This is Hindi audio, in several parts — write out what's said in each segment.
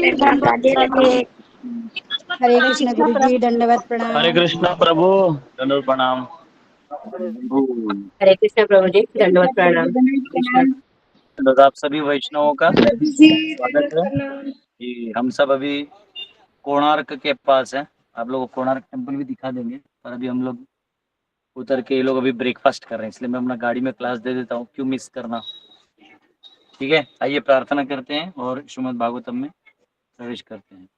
राधे राधे। हरे कृष्ण गुरु जी, दंडवत प्रणाम। हरे कृष्ण प्रभु, दंडवत प्रणाम। हरे कृष्ण प्रभु जी, दंडवत प्रणाम। कृष्ण तो आप सभी वैष्णवों का स्वागत है कि हम सब अभी कोणार्क के पास है। आप लोगों को कोणार्क टेम्पल भी दिखा देंगे, पर अभी हम लोग उतर के ये लोग अभी ब्रेकफास्ट कर रहे हैं, इसलिए मैं अपना गाड़ी में क्लास दे देता हूँ, क्यों मिस करना। ठीक है, आइए प्रार्थना करते हैं और श्रीमद् भागवतम में प्रवेश करते हैं।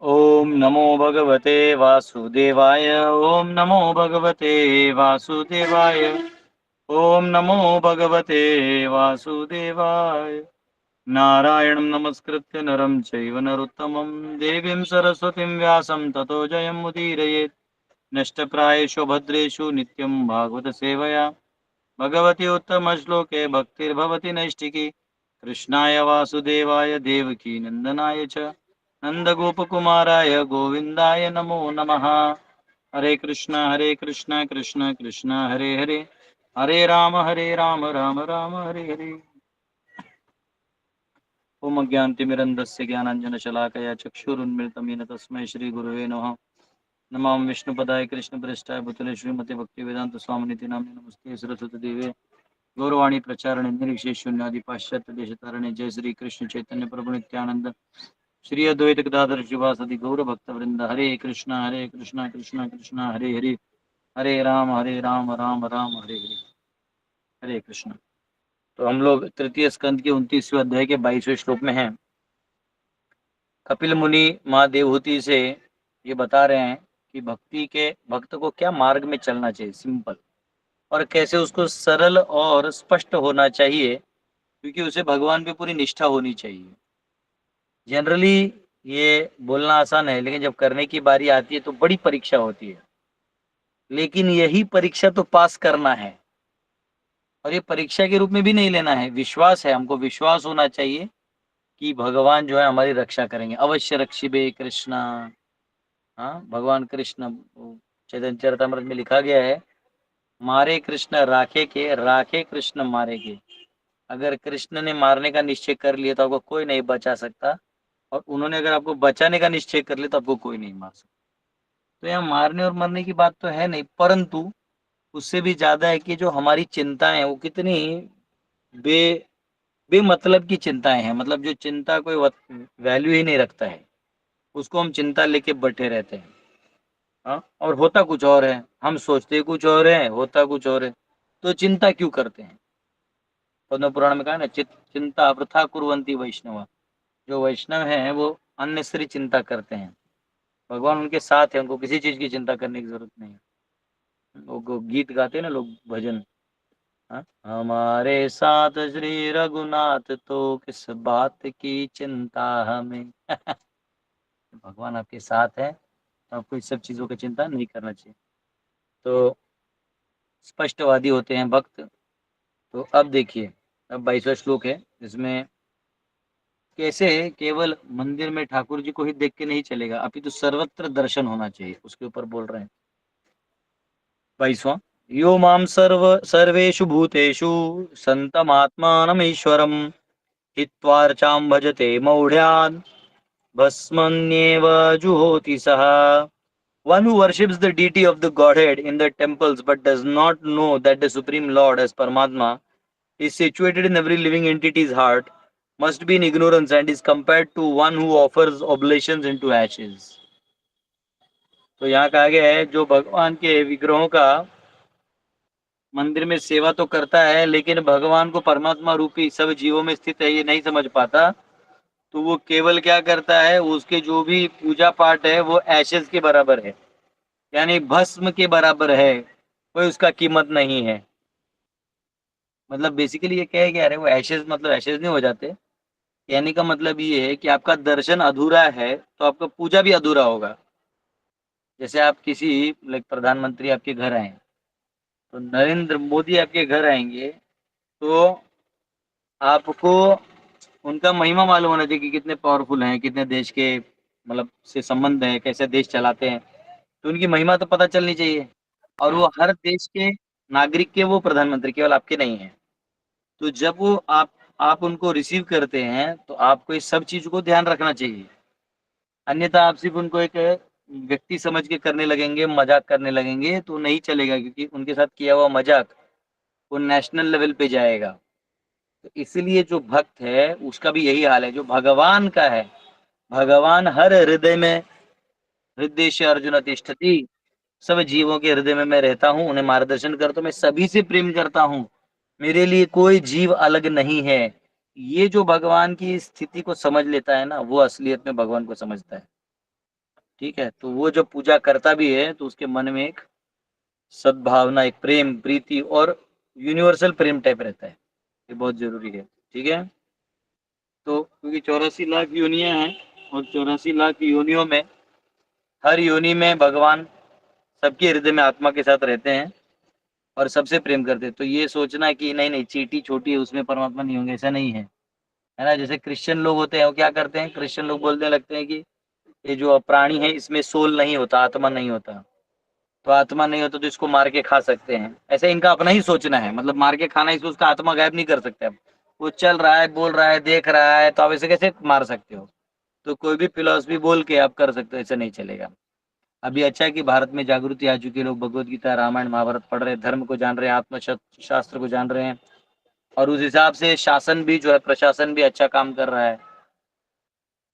ओम नमो भगवते वासुदेवाय, ओम नमो भगवते वासुदेवाय, ओम नमो भगवते वासुदेवाय। नारायणं नमस्कृत्य नरं चैव नरोत्तमं देवीं सरस्वतीं व्यासं ततो जयमुदीरयेत्। नष्टप्रायेषु भद्रेषु नित्यं भागवत सेवया भगवती उत्तमश्लोके भक्तिर्भवति नैष्टिकी। कृष्णाय वासुदेवाय देवकी नंदनाय च नंदगोपकुमाराय गोविन्दाय नमो नमः। हरे कृष्ण कृष्ण कृष्ण हरे हरे, हरे राम राम राम हरे हरे। ओम अज्ञानतिमिरन्धस्य ज्ञानाञ्जनशलाकया चक्षुरुन्मिलितं येन तस्मै श्रीगुरुवे नमः। नमां विष्णुपदाय कृष्णप्रेष्ठाय भूतले श्रीमते भक्तिवेदांत स्वामिनिति नाम्ने नमस्ते सरस्वती देवे गौरवाणी प्रचारणे निर्विशेषशून्यादि पाश्चात्य देशतारणे। जय श्री कृष्ण चैतन्य प्रभु नित्यानंद श्री अद्वैत गदाधर शिवासदि गौर भक्त वृंद। हरे कृष्णा कृष्णा कृष्णा हरे हरे, हरे राम राम राम हरे हरे। हरे कृष्ण। तो हम लोग तृतीय स्कंद के 29वें अध्याय के 22वें श्लोक में हैं। कपिल मुनि माँ देवहूति से ये बता रहे हैं कि भक्त को क्या मार्ग में चलना चाहिए, सिंपल, और कैसे उसको सरल और स्पष्ट होना चाहिए, क्योंकि उसे भगवान पे पूरी निष्ठा होनी चाहिए। जनरली ये बोलना आसान है, लेकिन जब करने की बारी आती है तो बड़ी परीक्षा होती है। लेकिन यही परीक्षा तो पास करना है, और ये परीक्षा के रूप में भी नहीं लेना है, विश्वास है। हमको विश्वास होना चाहिए कि भगवान जो है हमारी रक्षा करेंगे। अवश्य रक्षिबे कृष्णा। हाँ, भगवान कृष्ण चैतन्य चरितमृत में लिखा गया है, मारे कृष्ण राखे कृष्ण मारे के। अगर कृष्ण ने मारने का निश्चय कर लिया तो आपको कोई नहीं बचा सकता, और उन्होंने अगर आपको बचाने का निश्चय कर लिया तो आपको कोई नहीं मार सकता। तो यहाँ मारने और मरने की बात तो है नहीं, परंतु उससे भी ज्यादा है कि जो हमारी चिंताएं हैं वो कितनी बे बेमतलब की चिंताएं हैं। मतलब जो चिंता कोई वैल्यू ही नहीं रखता है, उसको हम चिंता लेके बैठे रहते हैं। हाँ, और होता कुछ और है, हम सोचते कुछ और है, होता कुछ और है। तो चिंता क्यों करते हैं? पद्म पुराण में कहा ना, चिंता वृथा कुर्वन्ति वैष्णव। जो वैष्णव हैं वो अननेसेसरी चिंता करते हैं। भगवान उनके साथ है, उनको किसी चीज की चिंता करने की जरूरत नहीं है। वो गीत गाते हैं ना लोग, भजन। हाँ? हमारे साथ श्री रघुनाथ तो किस बात की चिंता हमें। भगवान आपके साथ है, तो आपको इस सब चीजों की चिंता नहीं करना चाहिए। तो स्पष्टवादी होते हैं भक्त। तो अब देखिए, अब 22वां श्लोक है, इसमें कैसे केवल मंदिर में ठाकुर जी को ही देख के नहीं चलेगा, अपितु सर्वत्र दर्शन होना चाहिए, उसके ऊपर बोल रहे हैं। 22वां, यो माम सर्वेषु भूतेषु संतमात्मानमीश्वरम् हित्वार्चां भजते मौढ़्यान् भस्मन्येव जुहोति सः। One who worships the deity of the Godhead in the temples but does not know that the Supreme Lord as Paramatma is situated in every living entity's heart must be in ignorance and is compared to one who offers oblations into ashes. तो यहाँ कहा गया है, जो भगवान के विग्रहों का मंदिर में सेवा तो करता है, लेकिन भगवान को परमात्मा रूपी सब जीवों में स्थित है ये नहीं समझ पाता, तो वो केवल क्या करता है, उसके जो भी पूजा पाठ है वो एशेज के बराबर है, यानी भस्म के बराबर है, कोई उसका कीमत नहीं है। मतलब बेसिकली ये क्या है कि अरे वो एशेज मतलब एशेज नहीं हो जाते। कहने का मतलब ये है कि आपका दर्शन अधूरा है तो आपका पूजा भी अधूरा होगा। जैसे आप किसी लाइक प्रधानमंत्री आपके घर आए, तो नरेंद्र मोदी आपके घर आएंगे, तो आपको उनका महिमा मालूम होना चाहिए कि कितने पावरफुल हैं, कितने देश के मतलब से संबंध है, कैसे देश चलाते हैं, तो उनकी महिमा तो पता चलनी चाहिए। और वो हर देश के नागरिक के वो प्रधानमंत्री, केवल आपके नहीं है। तो जब वो आप उनको रिसीव करते हैं तो आपको इस सब चीज को ध्यान रखना चाहिए। अन्यथा आप सिर्फ उनको एक व्यक्ति समझ के करने लगेंगे, मजाक करने लगेंगे तो नहीं चलेगा, क्योंकि उनके साथ किया हुआ मजाक वो नेशनल लेवल पे जाएगा। तो इसीलिए जो भक्त है उसका भी यही हाल है, जो भगवान का है, भगवान हर हृदय में, हृदय से अर्जुन तिष्ठति, सब जीवों के हृदय में मैं रहता हूँ, उन्हें मार्गदर्शन करता हूँ, मैं सभी से प्रेम करता हूँ, मेरे लिए कोई जीव अलग नहीं है। ये जो भगवान की स्थिति को समझ लेता है ना, वो असलियत में भगवान को समझता है। ठीक है, तो वो जब पूजा करता भी है तो उसके मन में एक सद्भावना, एक प्रेम, प्रीति और यूनिवर्सल प्रेम टाइप रहता है। ये बहुत जरूरी है। ठीक है, तो क्योंकि 84 लाख योनियां हैं और 84 लाख योनियों में हर योनि में भगवान सबके हृदय में आत्मा के साथ रहते हैं और सबसे प्रेम करते हैं। तो ये सोचना कि नहीं नहीं चींटी छोटी है उसमें परमात्मा नहीं होंगे, ऐसा नहीं है ना। जैसे क्रिश्चियन लोग होते हैं वो क्या करते हैं, क्रिश्चियन लोग बोलने लगते हैं कि ये जो प्राणी है इसमें सोल नहीं होता, आत्मा नहीं होता, तो आत्मा नहीं होता तो इसको मार के खा सकते हैं। ऐसे इनका अपना ही सोचना है, मतलब मार के खाना, इसको उसका आत्मा गायब नहीं कर सकते आप। वो चल रहा है, बोल रहा है, देख रहा है, तो आप ऐसे कैसे मार सकते हो। तो कोई भी फिलोसफी बोल के आप कर सकते हो, ऐसा नहीं चलेगा। अभी अच्छा है कि भारत में जागृति आ चुकी है, लोग भगवत गीता, रामायण, महाभारत पढ़ रहे हैं, धर्म को जान रहे हैं, आत्म शास्त्र को जान रहे हैं, और उस हिसाब से शासन भी जो है, प्रशासन भी अच्छा काम कर रहा है।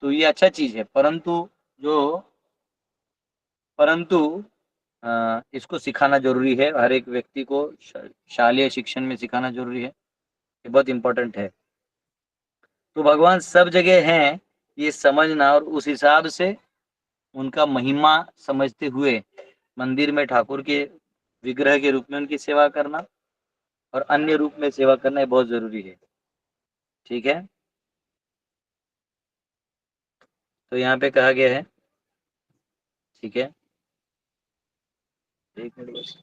तो ये अच्छा चीज है, परंतु इसको सिखाना जरूरी है, हर एक व्यक्ति को शालेय शिक्षण में सिखाना जरूरी है, ये बहुत इंपॉर्टेंट है। तो भगवान सब जगह हैं ये समझना, और उस हिसाब से उनका महिमा समझते हुए मंदिर में ठाकुर के विग्रह के रूप में उनकी सेवा करना और अन्य रूप में सेवा करना, ये बहुत जरूरी है। ठीक है, तो यहाँ पे कहा गया है, ठीक है, एक मिनट बस।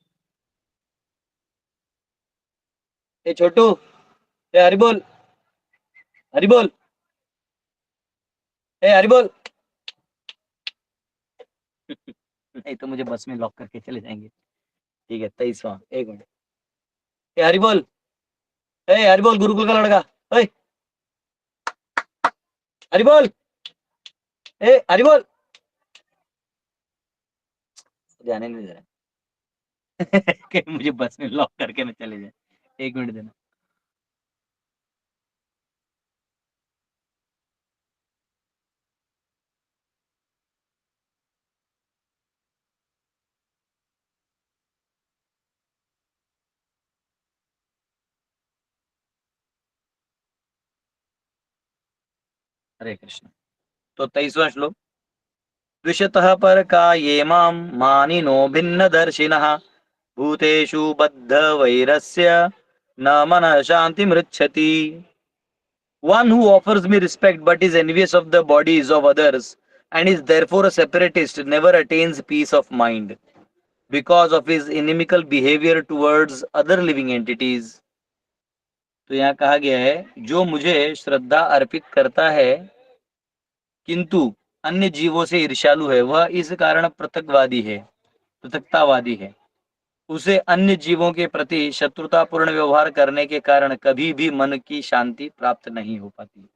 ए छोटू, ए हरि बोल, हरि बोल, ए हरि बोल। नहीं तो मुझे बस में लॉक करके चले जाएंगे। ठीक है, 23वां, एक मिनट। ए हरि बोल, ए हरि बोल, गुरुकुल का लड़का, ए हरि बोल, ए हरि बोल। जाने नहीं दे रहा। कि मुझे बस में लॉक करके न चले जाए। एक मिनट देना। हरे कृष्ण। तो 23वां श्लोक, द्विषतः पर का ये मां मानिनो भिन्न दर्शिनः भूतेषु बद्ध वैरस्य न मन शांति मृच्छति। One who offers me respect but is envious of the bodies of others and is therefore a separatist never attains peace of mind because of his inimical behavior towards other living entities. तो यहाँ कहा गया है, जो मुझे श्रद्धा अर्पित करता है किंतु अन्य जीवों से ईर्ष्यालु है, वह इस कारण पृथकवादी है, पृथकतावादी है। उसे अन्य जीवों के प्रति शत्रुतापूर्ण व्यवहार करने के कारण कभी भी मन की शांति प्राप्त नहीं हो पाती।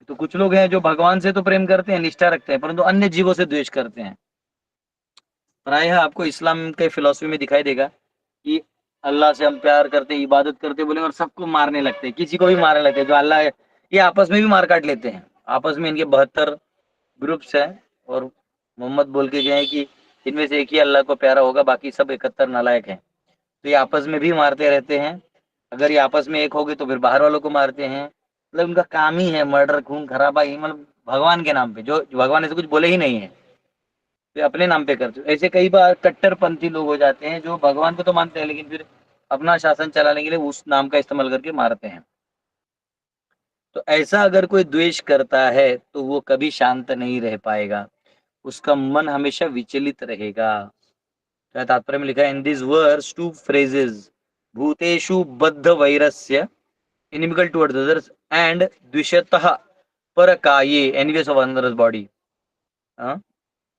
तो कुछ लोग हैं जो भगवान से तो प्रेम करते हैं, निष्ठा रखते हैं, परंतु अन्य जीवों से द्वेष करते हैं। प्रायः आपको इस्लाम के फिलॉसफी में दिखाई देगा कि अल्लाह से हम प्यार करते, इबादत करते बोले और सबको मारने लगते हैं, किसी को भी मारने लगते हैं। जो अल्लाह है, ये आपस में भी मार काट लेते हैं। आपस में इनके 72 ग्रुप्स हैं और मोहम्मद बोल के गए कि इनमें से एक ही अल्लाह को प्यारा होगा, बाकी सब 71 नालायक हैं। तो ये आपस में भी मारते रहते हैं। अगर ये आपस में एक हो गए तो फिर बाहर वालों को मारते हैं। मतलब उनका काम ही है मर्डर, खून खराबा, मतलब भगवान के नाम पे, जो भगवान ऐसे कुछ बोले ही नहीं है, तो अपने नाम पे करते। ऐसे कई बार कट्टरपंथी लोग हो जाते हैं जो भगवान को तो मानते हैं लेकिन फिर अपना शासन चलाने के लिए उस नाम का इस्तेमाल करके मारते हैं। तो ऐसा अगर कोई द्वेष करता है तो वो कभी शांत नहीं रह पाएगा, उसका मन हमेशा विचलित रहेगा। तो तात्पर्य में लिखा है, इन दिस वर्स 2 phrases, भूतेषु बद्ध वैरस्य, इनिमिकल टुवर्ड्स अदर्स, एंड द्विषतः परकाये, एनवियस ऑफ अनदर्स बॉडी।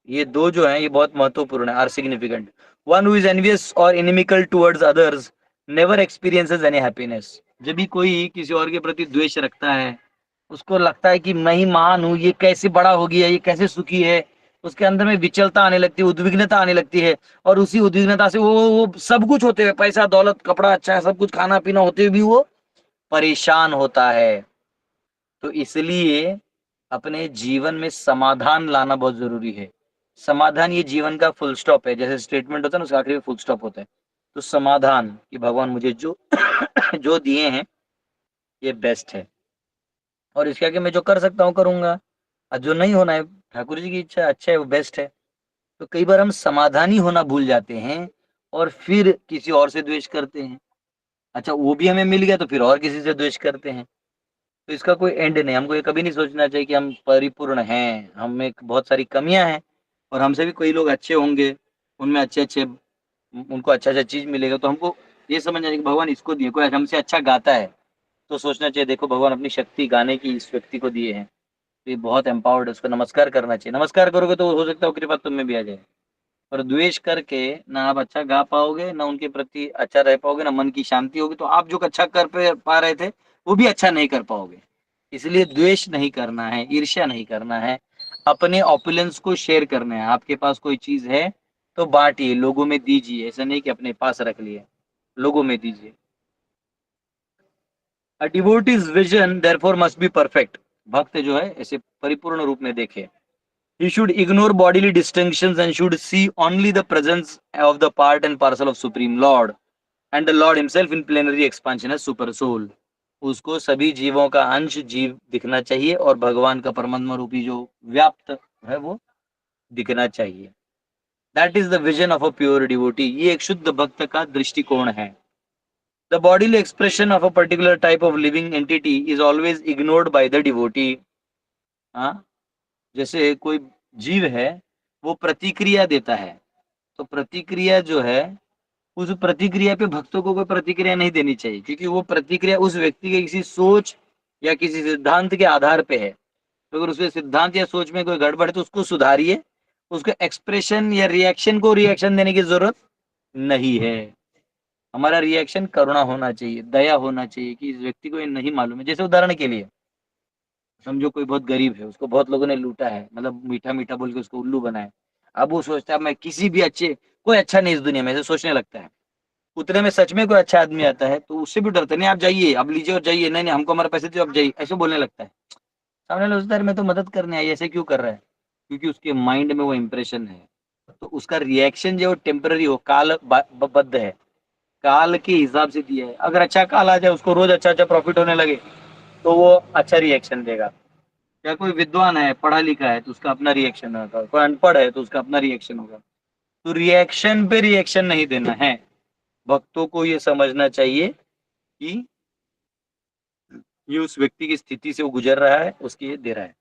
ये दो जो हैं ये बहुत महत्वपूर्ण है, are significant. One who is envious और inimical towards others never experiences any happiness. जब भी कोई किसी और के प्रति द्वेष रखता है, उसको लगता है कि मैं ही महान हूँ, ये कैसे बड़ा हो गया, ये कैसे सुखी है, उसके अंदर में विचलता आने लगती है, उद्विग्नता आने लगती है। और उसी उद्विग्नता से वो सब कुछ होते हुए, पैसा दौलत कपड़ा अच्छा है, सब कुछ खाना पीना होते हुए भी वो परेशान होता है। तो इसलिए अपने जीवन में समाधान लाना बहुत जरूरी है। समाधान ये जीवन का फुल स्टॉप है, जैसे स्टेटमेंट होता है ना, उसका आखिरी में फुल स्टॉप होता है। तो समाधान कि भगवान मुझे जो जो दिए हैं ये बेस्ट है, और इसके आगे मैं जो कर सकता हूँ करूंगा, और जो नहीं होना है ठाकुर जी की इच्छा, अच्छा है, वो बेस्ट है। तो कई बार हम समाधानी होना भूल जाते हैं और फिर किसी और से द्वेष करते हैं। अच्छा वो भी हमें मिल गया तो फिर और किसी से द्वेष करते हैं। तो इसका कोई एंड नहीं। हमको ये कभी नहीं सोचना चाहिए कि हम परिपूर्ण हैं, हम में बहुत सारी कमियां हैं, और हमसे भी कोई लोग अच्छे होंगे, उनमें अच्छे अच्छे, उनको अच्छा अच्छा चीज मिलेगा। तो हमको ये समझना चाहिए कि भगवान इसको दिए, कोई हमसे अच्छा गाता है तो सोचना चाहिए देखो भगवान अपनी शक्ति गाने की इस व्यक्ति को दिए हैं, तो ये बहुत एम्पावर्ड है, उसको नमस्कार करना चाहिए। नमस्कार करोगे तो हो सकता है वो कृपा तुम में भी आ जाए। और द्वेष करके ना आप अच्छा गा पाओगे, ना उनके प्रति अच्छा रह पाओगे, ना मन की शांति होगी। तो आप जो अच्छा कर पा रहे थे वो भी अच्छा नहीं कर पाओगे। इसलिए द्वेष नहीं करना है, ईर्ष्या नहीं करना है, अपने ऑपुलेंस को शेयर करना है। आपके पास कोई चीज है तो बांटिए, लोगों में दीजिए, ऐसा नहीं कि अपने पास रख लिए, लोगों में दीजिए। A devotee's vision therefore must be perfect. भक्त जो है ऐसे परिपूर्ण रूप में देखे। He should ignore bodily distinctions and should see only the presence of the part and parcel of Supreme Lord and the Lord himself in plenary expansion as super soul. उसको सभी जीवों का अंश जीव दिखना चाहिए और भगवान का परमात्मा रूपी जो व्याप्त है वो दिखना चाहिए। That is the vision of a pure devotee. ये एक शुद्ध भक्त का दृष्टिकोण है। The bodily expression of a particular type of living entity is always ignored by the devotee. हाँ, जैसे कोई जीव है वो प्रतिक्रिया देता है, तो प्रतिक्रिया जो है, उस प्रतिक्रिया पे भक्तों को कोई प्रतिक्रिया नहीं देनी चाहिए, क्योंकि वो प्रतिक्रिया उस व्यक्ति के किसी सोच या किसी सिद्धांत के आधार पे है। तो अगर उसके सिद्धांत या सोच में कोई गड़बड़ है तो उसको सुधारिए, उसके एक्सप्रेशन या रिएक्शन को रिएक्शन देने की जरूरत नहीं है। हमारा रिएक्शन करुणा होना चाहिए, दया होना चाहिए कि इस व्यक्ति को ये नहीं मालूम है। जैसे उदाहरण के लिए समझो कोई बहुत गरीब है, उसको बहुत लोगों ने लूटा है, मतलब मीठा मीठा बोल के उसको उल्लू बनाया। अब वो सोचता है मैं किसी भी अच्छे, कोई अच्छा नहीं इस दुनिया में, ऐसे सोचने लगता है। उतने में सच में कोई अच्छा आदमी आता है तो उससे भी डरता है, नहीं आप जाइए, आप लीजिए और जाइए, नहीं नहीं हमको हमारे पैसे दो आप जाइए, ऐसे बोलने लगता है। सामने वाला सोचता है मैं तो मदद करने आई, ऐसे क्यों कर रहा है? क्योंकि उसके माइंड में वो इम्प्रेशन है। तो उसका रिएक्शन जो टेम्पररी हो, काल बद्ध है, काल के हिसाब से दिया है। अगर अच्छा काल आ जाए, उसको रोज अच्छा अच्छा प्रॉफिट होने लगे, तो वो अच्छा रिएक्शन देगा। या कोई विद्वान है, पढ़ा लिखा है, तो उसका अपना रिएक्शन होगा, कोई अनपढ़ है तो उसका अपना रिएक्शन होगा। तो रिएक्शन पे रिएक्शन नहीं देना है। भक्तों को ये समझना चाहिए कि ये उस व्यक्ति की स्थिति से वो गुजर रहा है, उसकी ये दे रहा है।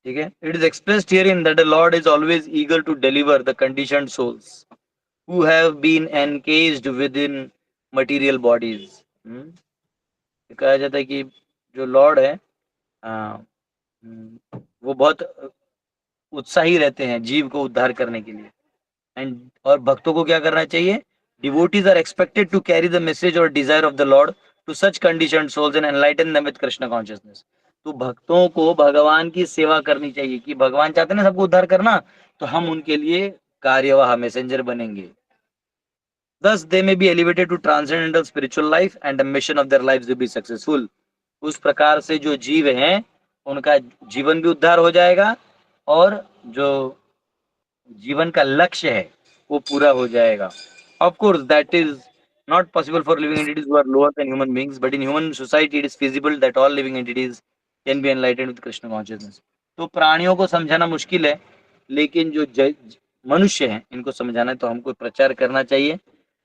ठीक है। It is expressed here in that the Lord is always eager to deliver the conditioned souls who have been encaged within material bodies. कहा जाता है कि जो लॉर्ड है वो बहुत उत्साही रहते हैं जीव को उद्धार करने के लिए। एंड और भक्तों को क्या करना चाहिए? Devotees are expected to carry the message और desire of the lord to such conditioned souls and enlighten them with Krishna consciousness. तो भक्तों को भगवान की सेवा करनी चाहिए कि भगवान चाहते हैं ना सबको उद्धार करना, तो हम उनके लिए कार्यवाह मैसेंजर बनेंगे। Thus, they may be elevated to transcendental spiritual life and the mission of their lives will be successful. उस प्रकार से जो जीव हैं उनका जीवन भी उद्धार हो जाएगा और जो जीवन का लक्ष्य है वो पूरा हो जाएगा। Of course, that is not possible for living entities who are lower than human beings, but in human society it is feasible that all living entities can be enlightened with Krishna consciousness. तो प्राणियों को समझाना मुश्किल है, लेकिन जो मनुष्य हैं इनको समझाना है तो हमको प्रचार करना चाहिए।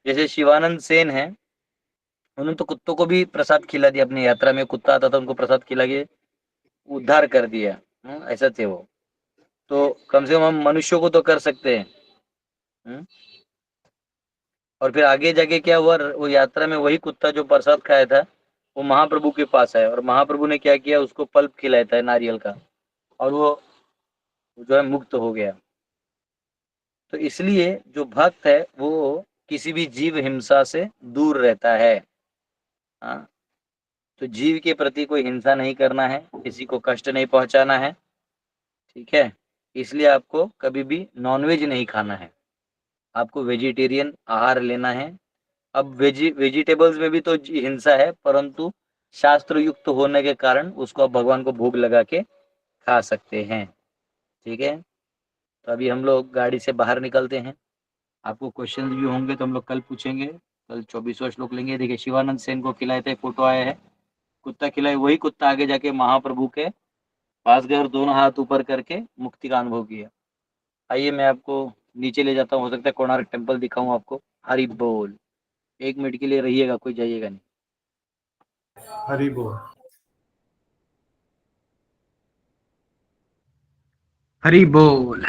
जैसे शिवानंद सेन है, उन्होंने तो कुत्तों को भी प्रसाद खिला दिया, अपनी यात्रा में कुत्ता आता था उनको प्रसाद खिला के उद्धार कर दिया। ऐसा थे वो। तो कम से कम हम मनुष्यों को तो कर सकते हैं। और फिर आगे जाके क्या हुआ, वो यात्रा में वही कुत्ता जो प्रसाद खाया था वो महाप्रभु के पास आया और महाप्रभु ने क्या किया, उसको पल्प खिलाया था नारियल का, और वो जो है मुक्त हो गया। तो इसलिए जो भक्त है वो किसी भी जीव हिंसा से दूर रहता है। हाँ, तो जीव के प्रति कोई हिंसा नहीं करना है, किसी को कष्ट नहीं पहुंचाना है, ठीक है। इसलिए आपको कभी भी नॉनवेज नहीं खाना है, आपको वेजिटेरियन आहार लेना है। अब वेजिटेबल्स में भी तो हिंसा है, परंतु शास्त्र युक्त होने के कारण उसको आप भगवान को भोग लगा के खा सकते हैं, ठीक है। तो अभी हम लोग गाड़ी से बाहर निकलते हैं। आपको क्वेश्चन भी होंगे तो हम लोग कल पूछेंगे। कल 24वां श्लोक लेंगे। देखिए, शिवानंद सेन को खिलाए थे, फोटो आया है, कुत्ता खिलाए, वही कुत्ता आगे जाके महाप्रभु के पास गए और दोनों हाथ ऊपर करके मुक्ति का अनुभव किया। आइए मैं आपको नीचे ले जाता हूँ, हो सकता है कोणार्क टेम्पल दिखाऊं आपको। हरि बोल। 1 मिनट के लिए रहिएगा, कोई जाइएगा नहीं। हरि बोल। हरि बोल।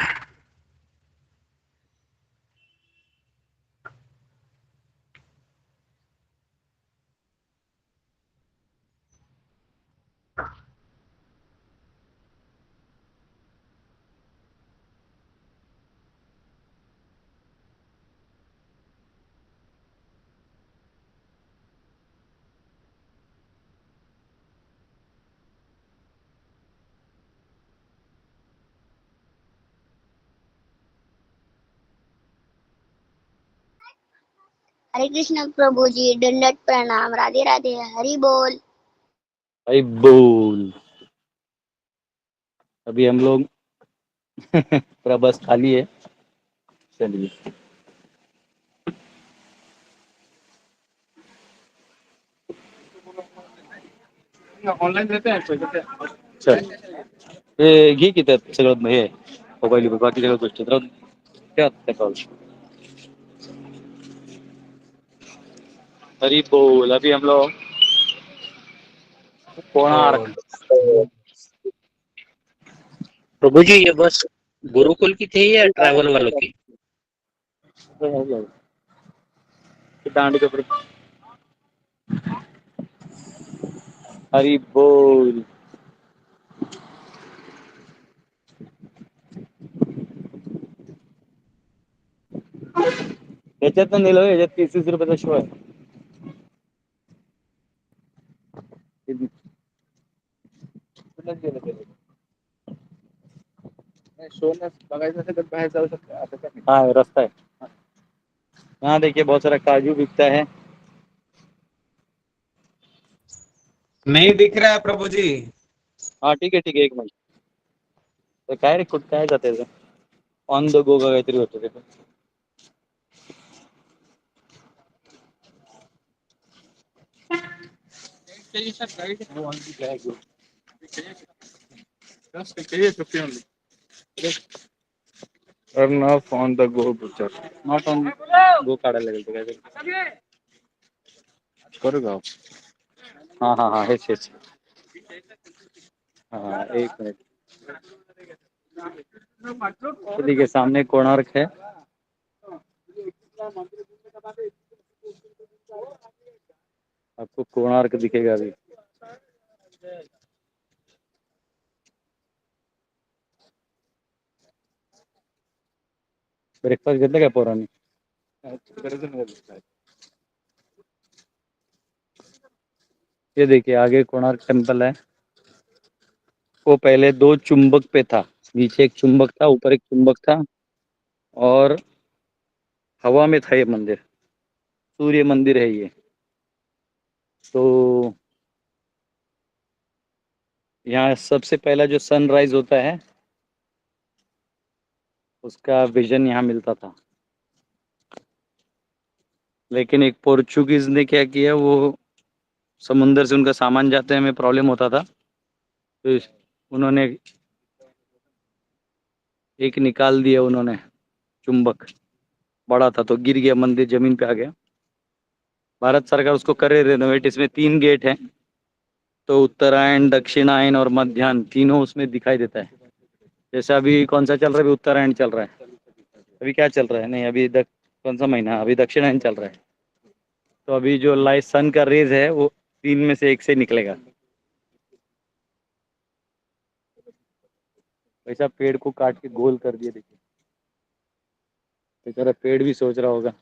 हरे कृष्ण प्रभु जी, दंडवत प्रणाम, राधे राधे, हरि बोल। हरि बोल। अभी हम लोग पूरा बस खाली है, चलिए। ऑनलाईन देते हैं पैसे। हे घे की त्यात सगळं हे मोबाईल बाकी सगळ्या गोष्टी राहून त्यात त्या कॉल। हरि बोल। अभी हम लोग कोणार्क। प्रभु जी ये बस गुरुकुल की थी या ट्रैवल वालों की? दांडी के ऊपर। हरि बोल। याच्यात नेलं, याच्यात 30 रुपयाचा शो आहे। शो बघायचं असेल तर बाहेर जाऊ शकता। हाँ रास्ता है। यहाँ देखिए बहुत सारा काजू बिकता है। नहीं दिख रहा है प्रभु जी। हाँ ठीक है 1 मिनिट। तर काय रे, कुठं काय जाते ऑन द गो का काहीतरी होतं ते। Turn off on the go picture. Not on go काढायला लागेल ते काहीतरी करू का? हाँ हाँ हाँ हेच। हाँ 1 मिनट। तो देखिए सामने कोणार्क है। आपको कोणार्क दिखेगा अभी। ब्रेकफास्ट घेतलं काय पोरांनी? ये देखिए आगे कोणार्क टेम्पल है। वो पहले 2 चुंबक पे था, नीचे एक चुंबक था, ऊपर एक चुंबक था, और हवा में था ये मंदिर। सूर्य मंदिर है ये। तो यहाँ सबसे पहला जो सनराइज होता है उसका विजन यहाँ मिलता था। लेकिन एक पोर्चुगीज ने क्या किया, वो समुंदर से उनका सामान जाते में प्रॉब्लम होता था, तो उन्होंने एक निकाल दिया उन्होंने चुंबक, बड़ा था तो गिर गया, मंदिर जमीन पे आ गया। भारत सरकार उसको करे रेनोवेट। इसमें 3 गेट हैं, तो उत्तरायण, दक्षिणायन और मध्याह्न तीनों उसमें दिखाई देता है। जैसे अभी कौन सा चल रहा है? अभी उत्तरायण चल रहा है। अभी क्या चल रहा है? नहीं अभी कौन सा महीना? अभी दक्षिणायन चल रहा है। तो अभी जो लाइट सन का रेज है वो 3 में से 1 से निकलेगा। वैसा पेड़ को काट के गोल कर दिया। देखिए बेचारा पेड़ भी सोच रहा होगा।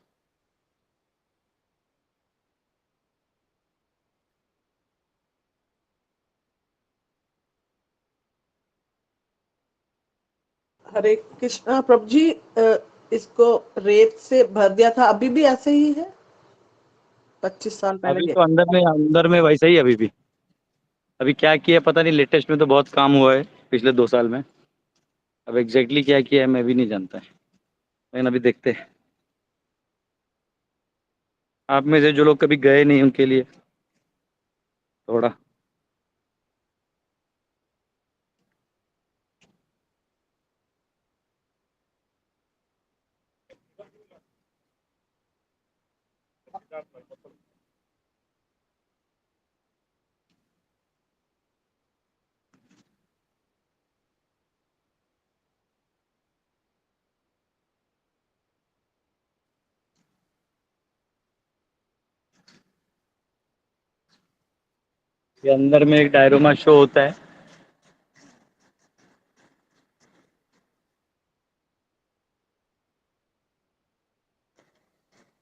हरे कृष्णा प्रभु जी, इसको रेत से भर दिया था, अभी भी ऐसे ही है? 25 साल पहले अभी के। तो अंदर में वैसा ही है अभी भी। अभी क्या किया पता नहीं, लेटेस्ट में तो बहुत काम हुआ है पिछले 2 साल में। अब एग्जैक्टली क्या किया है मैं भी नहीं जानता, लेकिन अभी देखते हैं। आप में से जो लोग कभी गए नहीं उनके लिए थोड़ा। ये अंदर में एक डायरोमा शो होता है।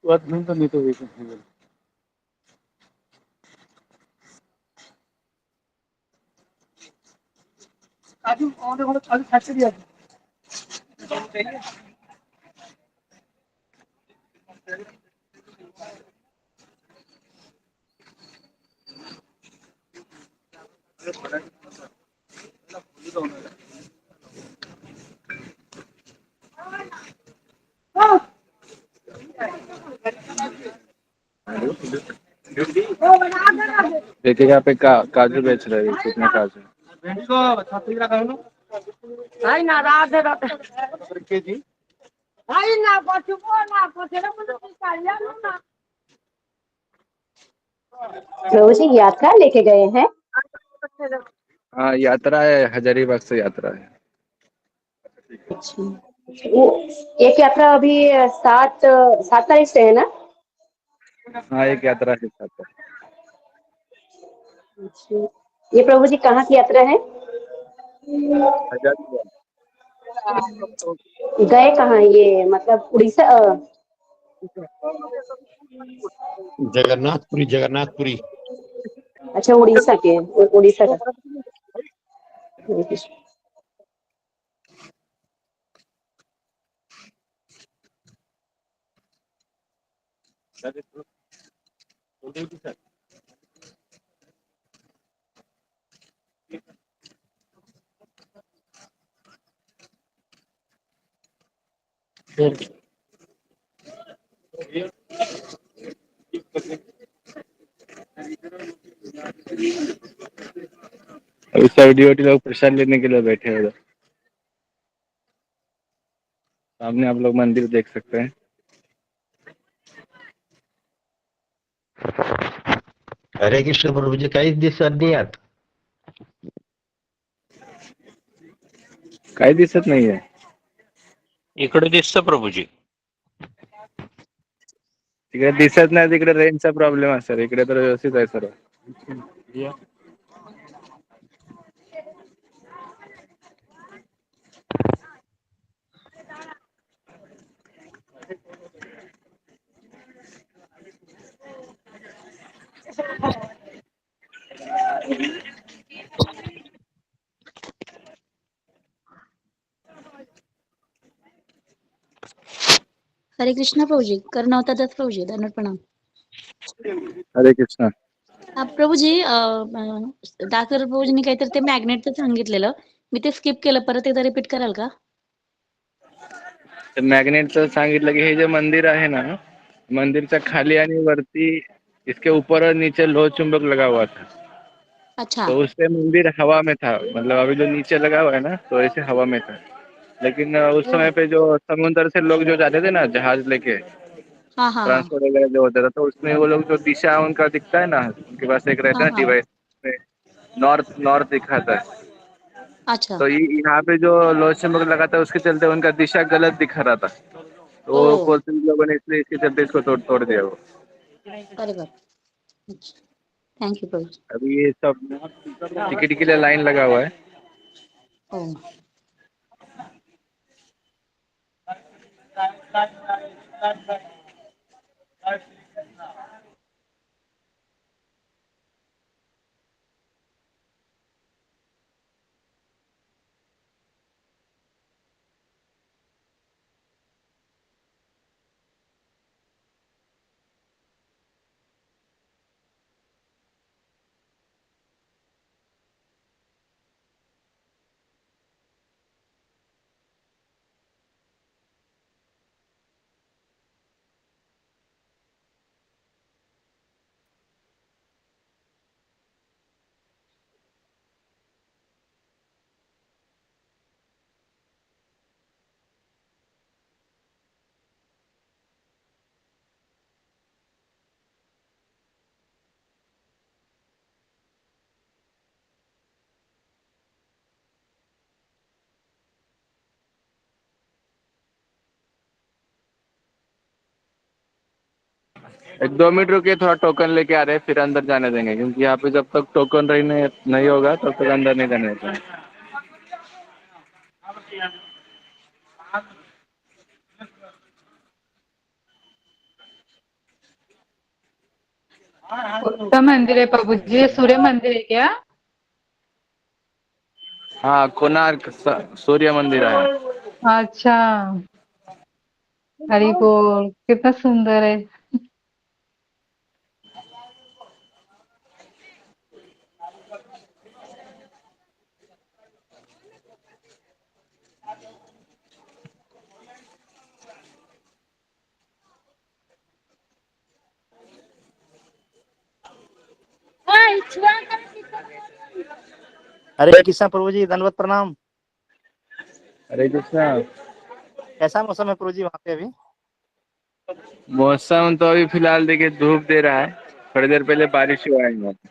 तो नहीं तो देखिए यहाँ पे काजू बेच रहे हैं, कितने काजू केजी। प्रभु जी यात्रा लेके गए हैं? हाँ, यात्रा है, हजारीबाग से यात्रा है। अच्छा, वो एक यात्रा अभी 7 तारीख से है ना? हाँ, एक यात्रा है साथ में। अच्छा, ये प्रभु जी कहाँ की यात्रा है? हजारीबाग। गए कहाँ ये, मतलब उड़ीसा? जगन्नाथपुरी जगन्नाथपुरी। अच्छा, उड़ीसा के, उड़ीसा का। हरे कृष्ण। अभी सर्दी वोटी लोग प्रसाद लेने के लिए बैठे हैं उधर। सामने आप लोग मंदिर देख सकते हैं। हरे कृष्ण प्रभू जी, काहीच दिसत नाही आत. काही दिसत नाहीये। इकडे दिसतं प्रभूजी. तिकडे दिसत नाही, तिकडे रेंजचा प्रॉब्लेम असेल, इकडे तर व्यवस्थित आहे सर्व। हरे कृष्णा प्रभु जी, करनावता दत्त प्रभु जी, दंडवत प्रणाम। हरे कृष्ण। प्रभू जी, डॉक्टर प्रभूजींनी काहीतरी ते मॅग्नेटचं सांगितलेलं, मी ते स्किप केलं, परत एकदा रिपीट कराल का? मैग्नेटचं सांगितलं की हे जे मंदिर आहे ना, मंदिरच्या खाली आणि वरती इसके ऊपर और नीचे लोह चुंबक लगा हुआ था। अच्छा। तो उससे मंदिर हवा में था, मतलब अभी जो नीचे लगा हुआ है ना, तो ऐसे हवा में था। लेकिन उस ओ, समय पे जो समुद्र से लोग जो जाते थे ना जहाज लेके, हाँ हाँ हाँ ट्रांसपोर्ट वगैरह जो होता था, तो उसमें वो लोग जो दिशा उनका दिखता है ना, उनके पास एक रहता हाँ है ना हाँ। डिवाइस, नॉर्थ नॉर्थ दिखाता है। अच्छा। तो यहाँ पे जो लोह चुंबक लगा था उसके चलते उनका दिशा गलत दिखा रहा था। ओ, तो पोर्तुगीज लोगों ने इसलिए इसके चलते इसको तोड़ तोड़ दिया वो। अरे बाप। अच्छा, थैंक यू प्रभु जी। अभी ये सब टिकट के लिए लाइन लगा हुआ है। ओ, एक 2 मिनट रुकिए, थोड़ा टोकन लेके आ रहे हैं, फिर अंदर जाने देंगे, क्योंकि यहाँ पे जब तक टोकन नहीं होगा तब तक अंदर नहीं जाने देते हैं। कौन सा मंदिर है प्रभु जी? ये सूर्य मंदिर है क्या? हाँ, कोणार्क सूर्य मंदिर है। अच्छा, हरि बोल, कितना सुंदर है। हरे कृष्णा प्रभु जी, दंडवत प्रणाम। हरे कृष्णा। कैसा मौसम है प्रभु जी वहाँ पे अभी? मौसम तो अभी फिलहाल देखिए धूप दे रहा है, थोड़ी देर पहले बारिश हुआ है यहाँ पे।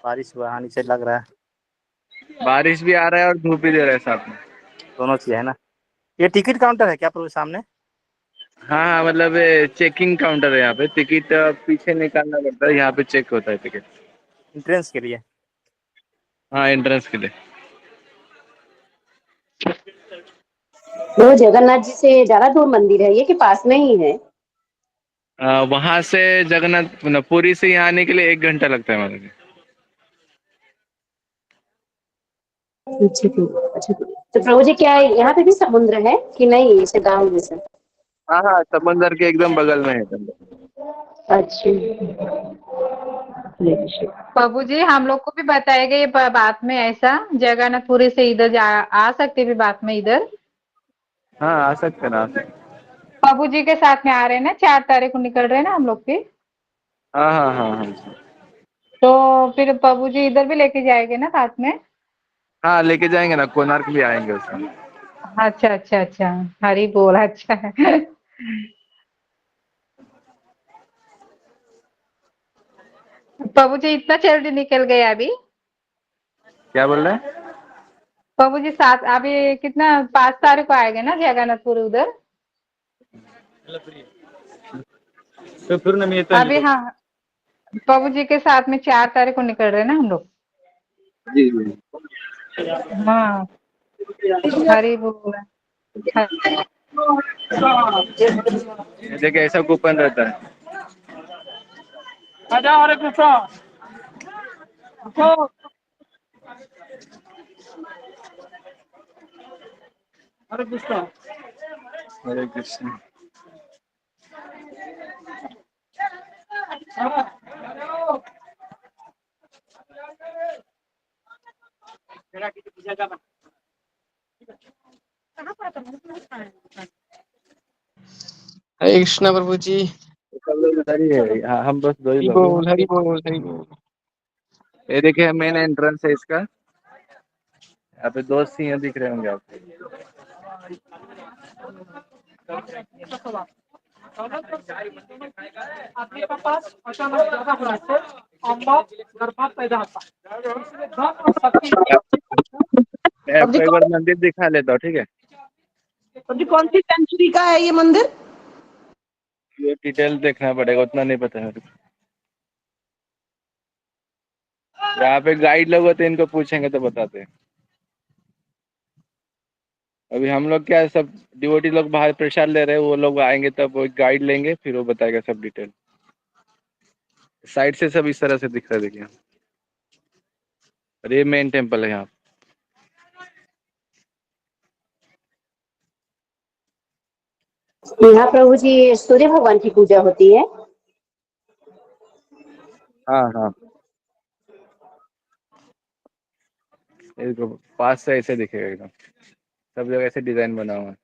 बारिश हुआ, हाँ नीचे लग रहा है। बारिश भी आ रहा है और धूप भी दे रहा है साथ में। दोनों चीज है ना। ये टिकट काउंटर है क्या प्रभु सामने? हाँ हाँ, मतलब चेकिंग काउंटर है यहाँ पे, टिकट पीछे निकालना पड़ता है, यहाँ पे चेक होता है टिकट। एंट्रेंस के लिए? हाँ, एंट्रेंस के लिए। वो जगन्नाथ जी से ज्यादा दूर मंदिर है ये कि पास में ही है? वहां से जगन्नाथ पुरी से यहाँ आने के लिए 1 घंटा लगता है हमारे। अच्छा तो प्रभु जी क्या यहाँ पे भी समुद्र है कि नहीं, इसे गाँव जैसा? हाँ हाँ, समंदर के एकदम बगल में है अच्छा। प्रभु जी हम लोग को भी बताएगा ये बात में, ऐसा जगन्नाथपुरी से इधर आ सकते भी बात में इधर? हाँ, आ सकते ना, आ सकते। प्रभु जी के साथ में आ रहे हैं ना, 4 तारीख को निकल रहे हैं ना हम लोग भी। हाँ हाँ हाँ हाँ। तो फिर प्रभु जी इधर भी लेके जाएंगे ना साथ में? हाँ, लेके जाएंगे ना, कोणार्क भी आएंगे उसमें। अच्छा अच्छा अच्छा, हरी बोल, अच्छा है। प्रभु जी इतना जल्दी निकल गए अभी? क्या बोल रहे हैं? प्रभु जी साथ अभी कितना 5 तारीख को आएंगे ना जगन्नाथपुर उधर? तो फिर ना मैं अभी हाँ, प्रभु जी के साथ में 4 तारीख को निकल रहे हैं ना हम लोग। जी जी। हाँ, हरी बोल। देखिए ऐसा कूपन रहता है। हरे कृष्णा। हरे कृष्णा। हरे कृष्ण। हरे कृष्णा प्रभु जी। सब लोग इधर ही है, हम बस 2 ही हरि लोग हैं। बोल हरि बोल हरि बोल। ये देखिए मेन एंट्रेंस है इसका, यहाँ पे 2 सिंह दिख रहे होंगे आपको। आदमी के पास अचानक ज्यादा होने से अम्मा गर्भपात पैदा होता है। इसलिए धन और शक्ति। मैं अब जी आपको एक बार मंदिर दिखा लेता हूँ, ठीक है? कौन सी सेंचुरी का है ये मंदिर? ये डिटेल देखना पड़ेगा, उतना नहीं पता है। यहाँ पे गाइड लोग होते हैं, इनको पूछेंगे तो बताते हैं। अभी हम लोग क्या है, सब डिवोटी लोग बाहर प्रसाद ले रहे हैं, वो लोग आएंगे तब वो गाइड लेंगे, फिर वो बताएगा सब डिटेल। साइड से सब इस तरह से दिख रहा है, देखिए। और ये मेन टेम्पल है यहाँ। यहाँ प्रभु जी सूर्य भगवान की पूजा होती है? हाँ हाँ, ये पास से ऐसे दिखेगा एकदम, सब जगह ऐसे डिजाइन बना हुआ है।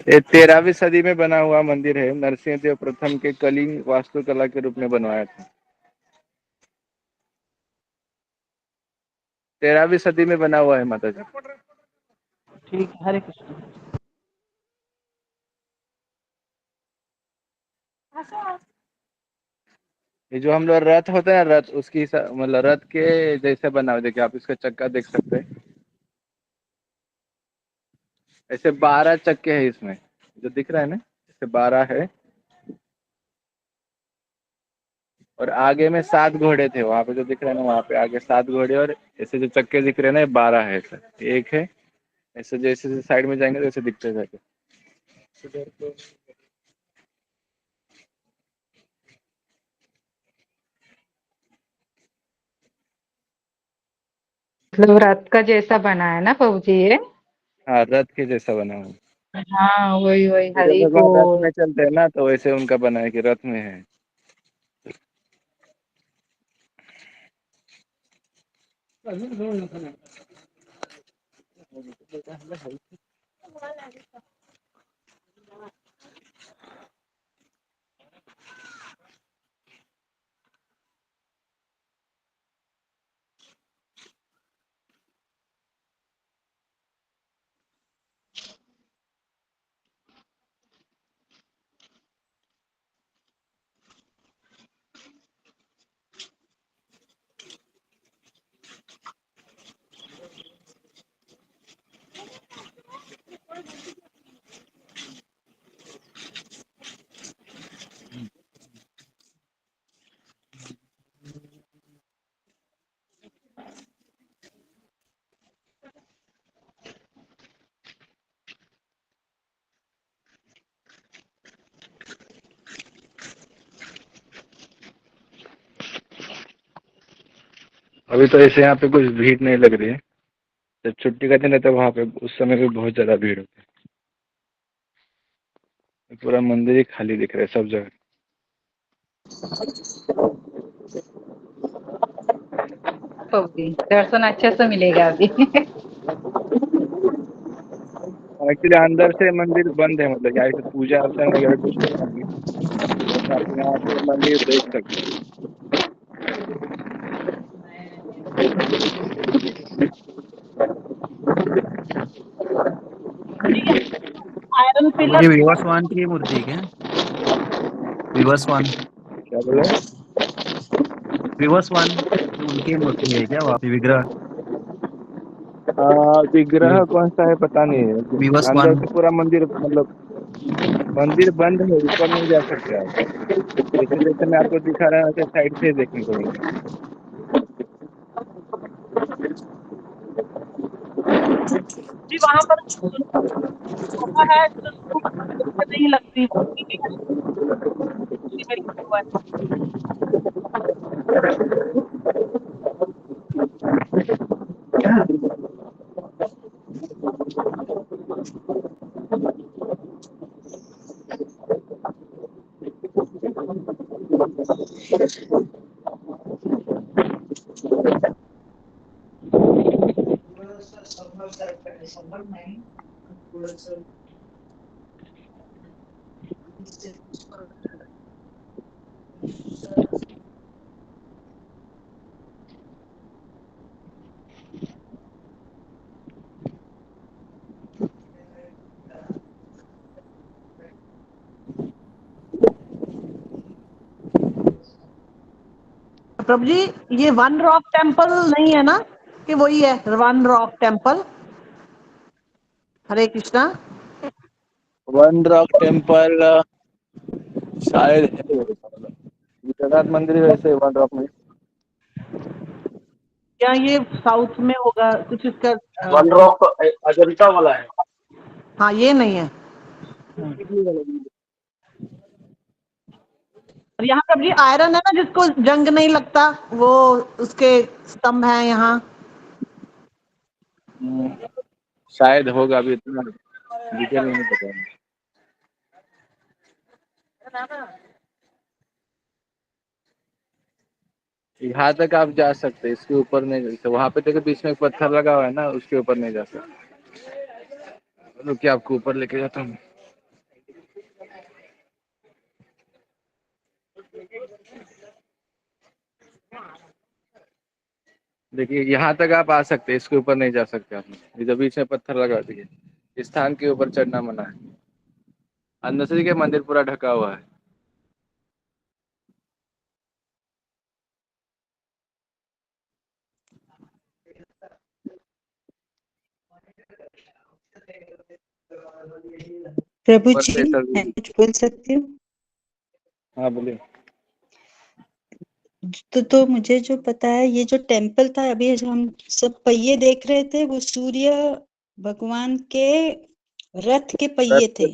ये 13वीं सदी में बना हुआ मंदिर है। नरसिंह देव प्रथम के कलिंग वास्तुकला के रूप में बनवाया था। 13वीं सदी में बना हुआ है माता जी। ठीक है, हरे कृष्ण। ये जो हम लोग रथ होता है ना, रथ उसकी मतलब रथ के जैसे बना हुआ। देखिए आप इसका चक्का देख सकते हैं। ऐसे 12 चक्के हैं इसमें, जो दिख रहा है ना, ऐसे 12 है। और आगे में 7 घोड़े थे, वहां पे जो दिख रहा है ना, वहां पे आगे 7 घोड़े। और ऐसे जो चक्के दिख रहे हैं ना, 12 है। ऐसे एक है, ऐसे जैसे जैसे साइड में जाएंगे वैसे दिखते जाएंगे। मतलब रथ का जैसा बना है ना प्रभु जी ये? हाँ, रथ के जैसा बना हुआ। हाँ वही वही, जब हरि भगवान रथ बोल। में चलते हैं ना, तो वैसे उनका बना है कि रथ में है। अभी तो ऐसे यहाँ पे कुछ भीड़ नहीं लग रही है। जब छुट्टी का दिन है तब वहाँ पे उस समय पे बहुत ज्यादा भीड़ होती है। पूरा मंदिर ही खाली दिख रहा है सब जगह। प्रभु जी दर्शन अच्छे से मिलेगा अभी। एक्चुअली अंदर से मंदिर बंद है, मतलब यहाँ से पूजा अर्चना वगैरह कुछ नहीं होंगे। बस आप यहाँ पे मंदिर देख सकते हैं। आयरन मुझे पिलर। विवस्वान की मूर्ति है क्या? विवस्वान, क्या बोले? विवस्वान उनकी मूर्ति है क्या वहाँ पे, विग्रह? विग्रह कौन सा है पता नहीं है, लेकिन अंदर विवस्वान। से पूरा मंदिर मतलब मंदिर बंद है, ऊपर नहीं जा सकते आप। जैसे जैसे मैं आपको दिखा रहा हूँ वैसे साइड से देखने को मिलेगा। जी वहां पर सोफा है जो नहीं लगती, हुआ है। प्रभु जी ये वन रॉक टेम्पल नहीं है ना, कि वही है वन रॉक टेम्पल? हरे कृष्णा। वन रॉक टेम्पल शायद है, जगन्नाथ मंदिर वैसे वन रॉक में। क्या ये साउथ में होगा कुछ इसका? वन रॉक अजंता वाला है। हाँ ये नहीं है। और यहाँ प्रभु जी आयरन है ना जिसको जंग नहीं लगता, वो उसके स्तंभ है यहाँ। शायद होगा, अभी इतना डिटेल नहीं पता। यहाँ तक आप जा सकते हैं, इसके ऊपर नहीं जा सकते। वहाँ पे देखो बीच में एक पत्थर लगा हुआ है ना, उसके ऊपर नहीं जा सकते। रुकिए आपको ऊपर लेके जाता हूँ। देखिए यहाँ तक आप आ सकते हैं, इसके ऊपर नहीं जा सकते आप। ये जब बीच में पत्थर लगा दिए, इस स्थान के ऊपर चढ़ना मना है। अंदर से देखिए मंदिर पूरा ढका हुआ है। प्रभु ऊपर जी, से ऐसा मैं कुछ बोल सकती हूँ? हाँ बोलिए। तो मुझे जो पता है, ये जो टेम्पल था, अभी जो हम सब पहिए देख रहे थे, वो सूर्य भगवान के रथ के पहिए थे,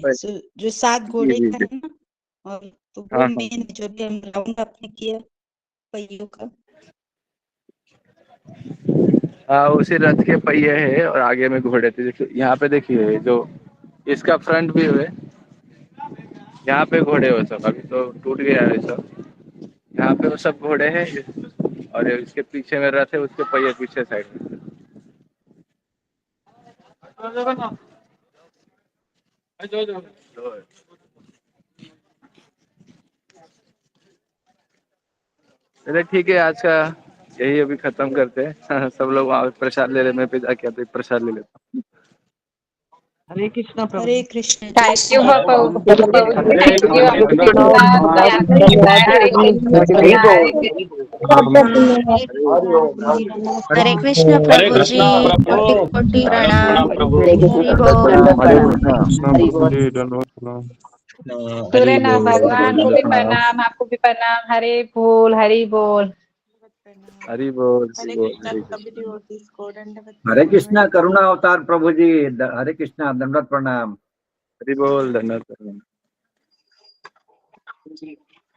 जो 7 जी घोड़े जी का जी। है ना, और तो वो हाँ हाँ मेन जो भी हम राउंड आपने किया पहियों का। हाँ, उसी रथ के पहिए है और आगे में घोड़े थे। देखिए यहाँ पे, देखिए जो इसका फ्रंट व्यू है, यहाँ पे घोड़े हो सब, अभी तो टूट गया है सब। यहाँ पे वो सब घोड़े हैं और ये इसके पीछे में रथ है, उसके पहिए पीछे साइड में। चलिए ठीक है, आज का यही अभी खत्म करते हैं। सब लोग वहाँ पे प्रसाद ले रहे, मैं पे जाके अभी प्रसाद ले लेता हूँ। हरे कृष्णा प्रभु हरे जी। कृष्ण, जय थैंक यू श्री राम। प्रभु जी, थैंक यू, हरे आपने कृष्णा। इतना ज्ञान दिया है। हरे कृष्णा, हरे हरे कृष्ण हरे प्रभु जी, कृष्णा प्रभु। कोटि कोटि दंडवत प्रणाम। प्रणाम प्रभु। हरि बोल। हरे कृष्णा प्रभु जी, दंडवत प्रणाम। सूर्य नाम भगवान को भी प्रणाम, आपको भी प्रणाम। हरे बोल, हरि बोल। हरि बोल, हरि हरे बोल, कृष्णा हरि सभी डिवोटीज को दंडवत हरे प्रणाम। कृष्णा करुणा अवतार प्रभु जी, हरे कृष्णा दंडवत प्रणाम। बोल, धन्यवाद प्रणाम।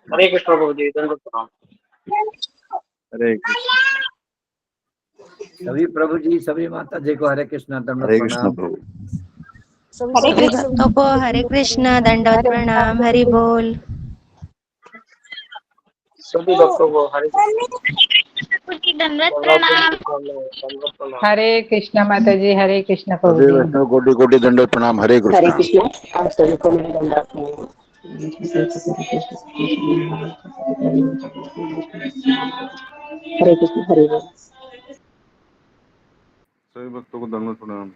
हरे कृष्ण प्रभु जी, दंडवत प्रणाम। हरे कृष्ण। सभी प्रभु जी, सभी माता जी को हरे कृष्णा दंडवत हरे कृष्ण प्रणाम। प्रभु। सभी भक्तों को हरे कृष्णा दंडवत प्रणाम। हरि बोल। सभी भक्तों को हरे दंडवत प्रणाम। प्रणाम। हरे कृष्णा माता जी, हरे कृष्णा प्रभु सभी जी। वैष्णव कोटि कोटि दंडवत प्रणाम। हरे हरे कृष्णा। कृष्णा, आप सभी को मेरे दंडवत प्रणाम। हरे कृष्ण, हरे बोल। सभी भक्तों को दंडवत प्रणाम।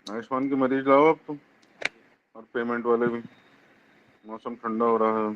आयुष्मान के मरीज लाओ अब तुम, और पेमेंट वाले भी। मौसम ठंडा हो रहा है।